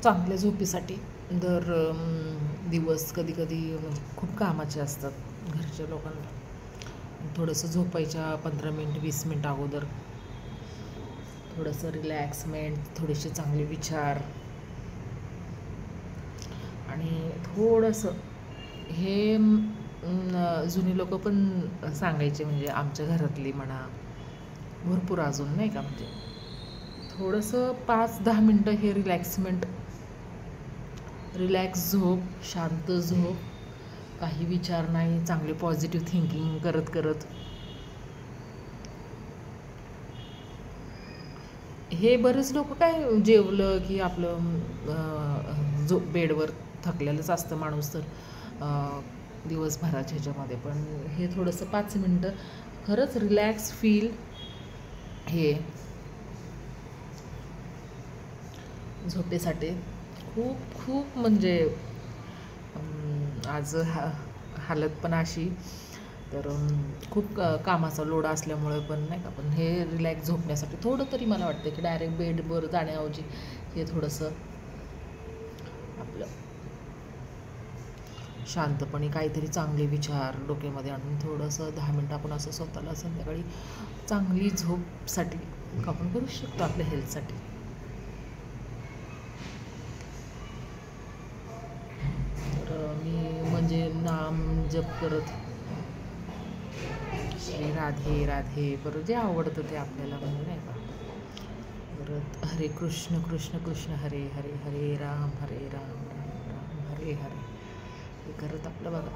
चांगल्या झोपेसाठी दर दिवस कधी कधी खूप कामाचे असतात घरच्या लोकांना. थोडंसं झोपायच्या 15 मिनिट 20 मिनिट अगोदर थोडंसं रिलॅक्समेंट, थोडेसे चांगले विचार आणि थोडंसं हे जुनी लोक पण सांगायचे, म्हणजे आमच्या घरातली म्हणा, भरपूर अजून नाही का, म्हणजे थोडंसं 5-10 मिनटं हे रिलॅक्स झोप, शांत झोप, काही विचार नाही, चांगले पॉझिटिव्ह थिंकिंग करत करत हे. बरेच लोक काय जेवलं की आपलं बेडवर थकलेलंच असतं माणूस तर दिवसभराच्या ह्याच्यामध्ये, पण हे थोडंसं 5 मिनटं खरंच रिलॅक्स फील हे झोपेसाठी खूप खूप म्हणजे आज हालत पण अशी, तर खूप कामाचा लोड असल्यामुळे पण नाही का, पण हे रिलॅक्स झोपण्यासाठी थोडं तरी मला वाटतं की डायरेक्ट बेडवर जाण्याऐवजी हे थोडंसं आपलं शांतपणे काहीतरी चांगले विचार डोक्यामध्ये आणून थोडंसं 10 मिनटं आपण असं स्वतःला संध्याकाळी चांगली झोपसाठी आपण करू शकतो आपल्या हेल्थसाठी. तर मी म्हणजे नाम जप करत श्री राधे राधे बरं जे आवडतं ते आपल्याला, म्हणजे नाही का, परत हरे कृष्ण कृष्ण कृष्ण हरे हरे, हरे राम राम राम हरे हरे, हे करत आपलं बघा